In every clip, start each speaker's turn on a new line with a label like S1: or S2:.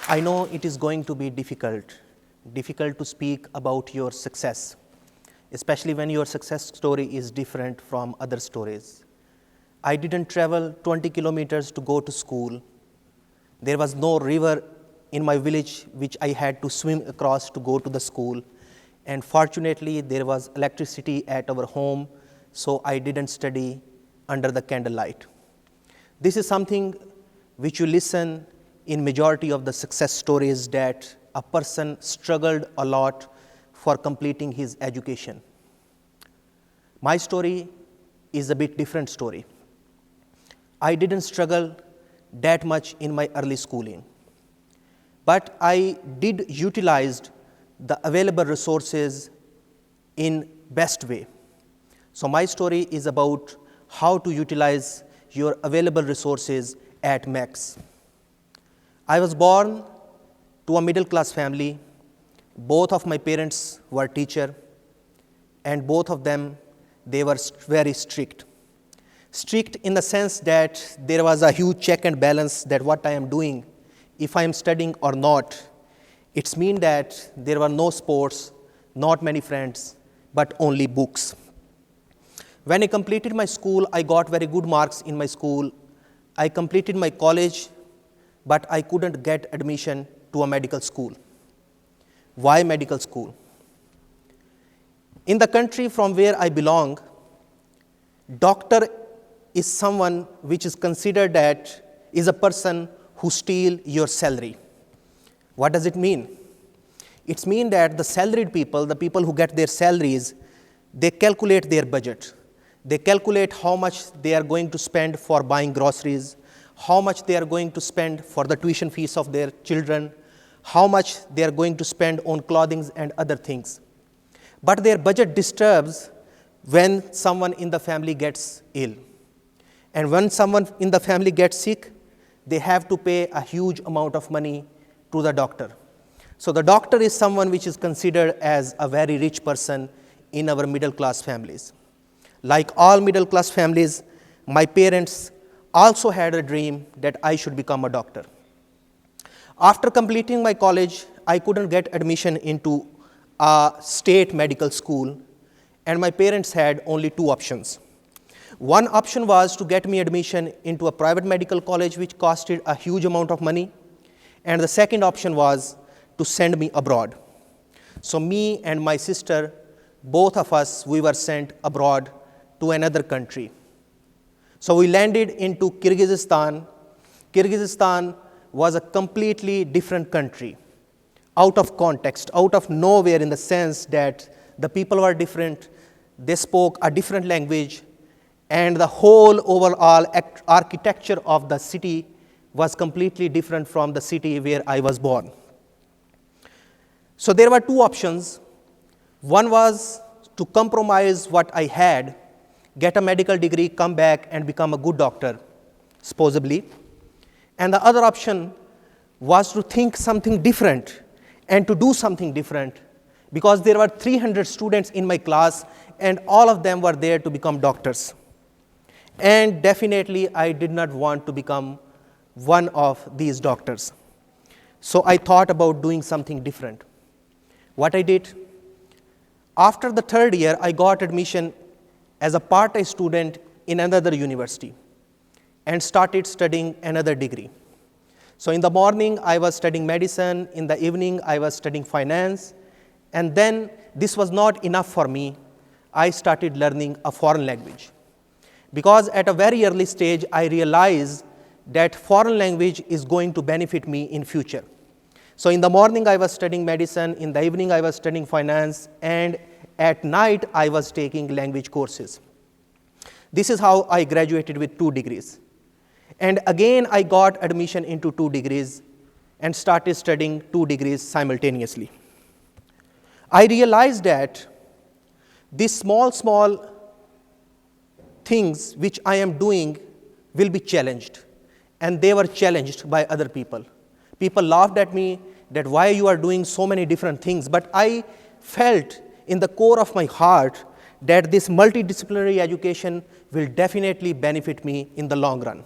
S1: I know it is going to be difficult to speak about your success, especially when your success story is different from other stories. I didn't travel 20 kilometers to go to school. There was no river in my village which I had to swim across to go to the school. And fortunately, there was electricity at our home, so I didn't study under the candlelight. This is something which you listen in majority of the success stories, that a person struggled a lot for completing his education. My story is a bit different story. I didn't struggle that much in my early schooling, but I did utilize the available resources in best way. So my story is about how to utilize your available resources at max. I was born to a middle class family. Both of my parents were teachers, and both of them, they were very strict. Strict in the sense that there was a huge check and balance that what I am doing, if I am studying or not. It's mean that there were no sports, not many friends, but only books. When I completed my school, I got very good marks in my school. I completed my college, but I couldn't get admission to a medical school. Why medical school? In the country from where I belong, doctor is someone which is considered that is a person who steals your salary. What does it mean? It means that the salaried people, the people who get their salaries, they calculate their budget. They calculate how much they are going to spend for buying groceries, how much they are going to spend for the tuition fees of their children, how much they are going to spend on clothing and other things. But their budget disturbs when someone in the family gets ill. And when someone in the family gets sick, they have to pay a huge amount of money to the doctor. So the doctor is someone which is considered as a very rich person in our middle class families. Like all middle class families, my parents also had a dream that I should become a doctor. After completing my college, I couldn't get admission into a state medical school, and my parents had only two options. One option was to get me admission into a private medical college which costed a huge amount of money, and the second option was to send me abroad. So me and my sister, both of us, we were sent abroad to another country. So we landed into Kyrgyzstan. Kyrgyzstan was a completely different country, out of context, out of nowhere, in the sense that the people were different, they spoke a different language, and the whole overall architecture of the city was completely different from the city where I was born. So there were two options. One was to compromise what I had, get a medical degree, come back and become a good doctor, supposedly. And the other option was to think something different and to do something different, because there were 300 students in my class and all of them were there to become doctors. And definitely I did not want to become one of these doctors. So I thought about doing something different. What I did, after the third year, I got admission as a part-time student in another university and started studying another degree. So in the morning, I was studying medicine. In the evening, I was studying finance. And then this was not enough for me. I started learning a foreign language. Because at a very early stage, I realized that foreign language is going to benefit me in future. So in the morning, I was studying medicine. In the evening, I was studying finance. And at night, I was taking language courses. This is how I graduated with 2 degrees. And again, I got admission into 2 degrees and started studying 2 degrees simultaneously. I realized that these small things which I am doing will be challenged. And they were challenged by other people. People laughed at me that why you are doing so many different things. But I felt in the core of my heart that this multidisciplinary education will definitely benefit me in the long run.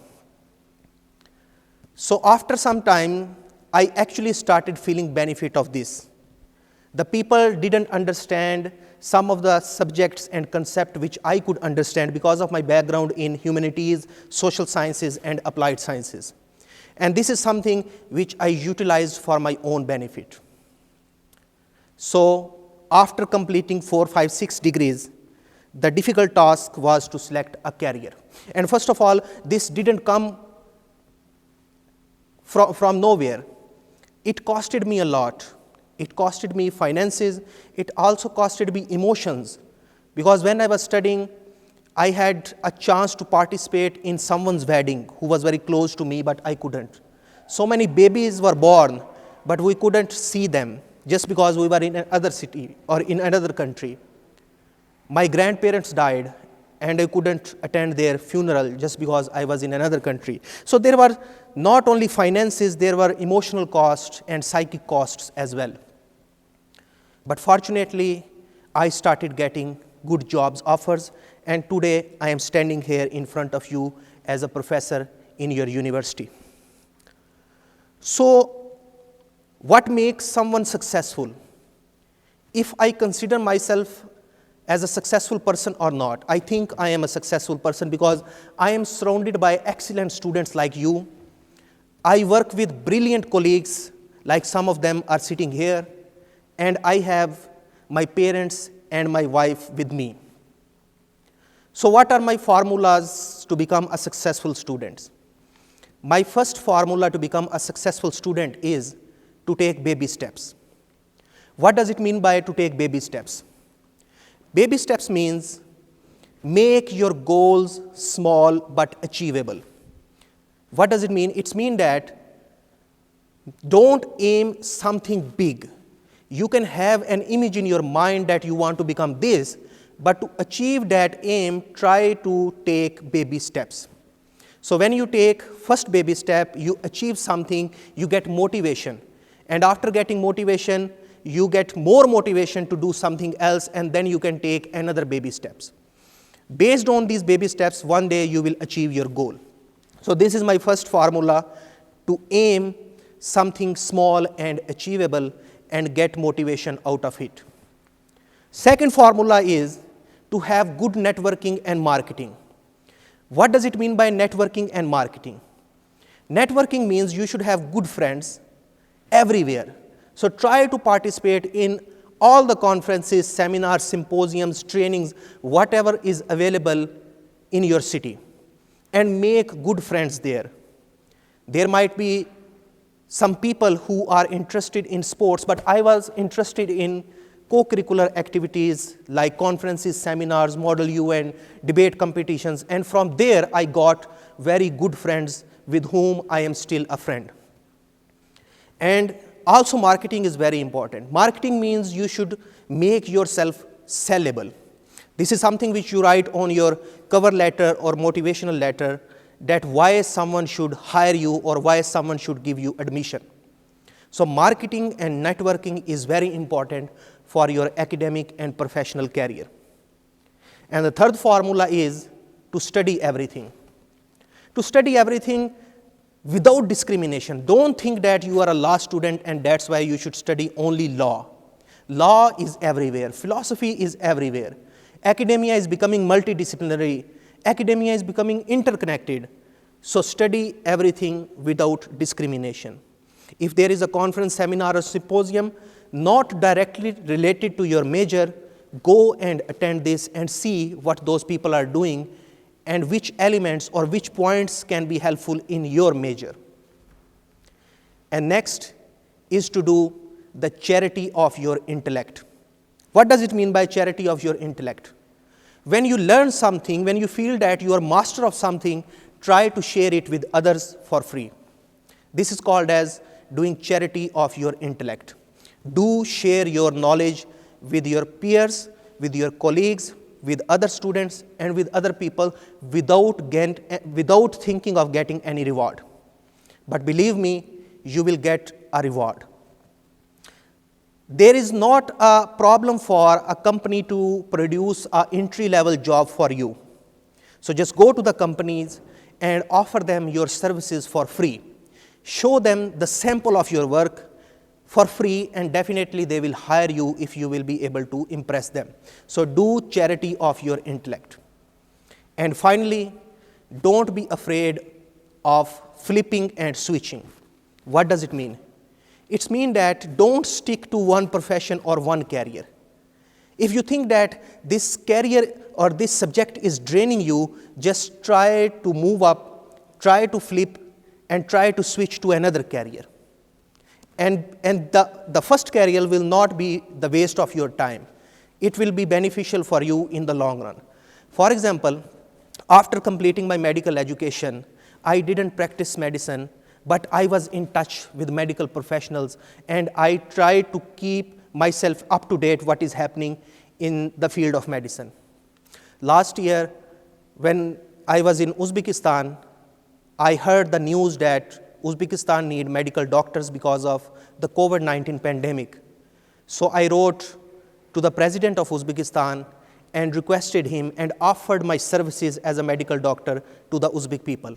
S1: So after some time, I actually started feeling benefit of this. The people didn't understand some of the subjects and concepts which I could understand because of my background in humanities, social sciences, and applied sciences. And this is something which I utilized for my own benefit. So after completing 4, 5, 6 degrees, the difficult task was to select a career. And first of all, this didn't come from nowhere. It costed me a lot. It costed me finances. It also costed me emotions. Because when I was studying, I had a chance to participate in someone's wedding who was very close to me, but I couldn't. So many babies were born, but we couldn't see them just because we were in another city or in another country. My grandparents died, and I couldn't attend their funeral just because I was in another country. So there were not only finances, there were emotional costs and psychic costs as well. But fortunately, I started getting good jobs offers, and today I am standing here in front of you as a professor in your university. So what makes someone successful? If I consider myself as a successful person or not, I think I am a successful person because I am surrounded by excellent students like you. I work with brilliant colleagues, like some of them are sitting here, and I have my parents and my wife with me. So what are my formulas to become a successful student? My first formula to become a successful student is to take baby steps. What does it mean by to take baby steps? Baby steps means make your goals small but achievable. What does it mean? It means that don't aim something big. You can have an image in your mind that you want to become this, but to achieve that aim, try to take baby steps. So when you take first baby step, you achieve something, you get motivation. And after getting motivation, you get more motivation to do something else, and then you can take another baby steps. Based on these baby steps, one day you will achieve your goal. So this is my first formula, to aim something small and achievable and get motivation out of it. Second formula is to have good networking and marketing. What does it mean by networking and marketing? Networking means you should have good friends everywhere. So try to participate in all the conferences, seminars, symposiums, trainings, whatever is available in your city, and make good friends there. There might be some people who are interested in sports, but I was interested in co-curricular activities like conferences, seminars, Model UN, debate competitions, and from there I got very good friends with whom I am still a friend. And also marketing is very important. Marketing means you should make yourself sellable. This is something which you write on your cover letter or motivational letter, that why someone should hire you or why someone should give you admission. So marketing and networking is very important for your academic and professional career. And the third formula is to study everything. To study everything without discrimination. Don't think that you are a law student and that's why you should study only law. Law is everywhere. Philosophy is everywhere. Academia is becoming multidisciplinary. Academia is becoming interconnected. So study everything without discrimination. If there is a conference, seminar, or symposium not directly related to your major, go and attend this and see what those people are doing and which elements or which points can be helpful in your major. And next is to do the charity of your intellect. What does it mean by charity of your intellect? When you learn something, when you feel that you are master of something, try to share it with others for free. This is called as doing charity of your intellect. Do share your knowledge with your peers, with your colleagues, with other students, and with other people without thinking of getting any reward. But believe me, you will get a reward. There is not a problem for a company to produce an entry-level job for you. So just go to the companies and offer them your services for free. show them the sample of your work for free, and definitely they will hire you if you will be able to impress them. So do charity of your intellect. And finally, don't be afraid of flipping and switching. What does it mean? It means that don't stick to one profession or one career. If you think that this career or this subject is draining you, just try to move up, try to flip, and try to switch to another career. And the first career will not be the waste of your time. It will be beneficial for you in the long run. For example, after completing my medical education, I didn't practice medicine, but I was in touch with medical professionals, and I tried to keep myself up to date what is happening in the field of medicine. Last year, when I was in Uzbekistan, I heard the news that Uzbekistan need medical doctors because of the COVID-19 pandemic. So I wrote to the president of Uzbekistan and requested him and offered my services as a medical doctor to the Uzbek people.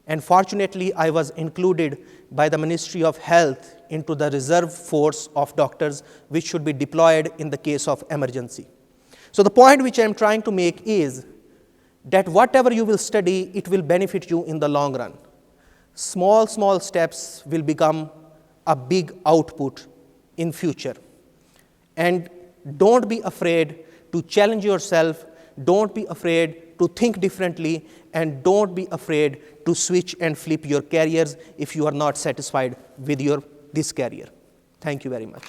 S1: And fortunately, I was included by the Ministry of Health into the reserve force of doctors which should be deployed in the case of emergency. So the point which I am trying to make is that whatever you will study, it will benefit you in the long run. Small steps will become a big output in future. And don't be afraid to challenge yourself, don't be afraid to think differently, and don't be afraid to switch and flip your careers if you are not satisfied with this career. Thank you very much.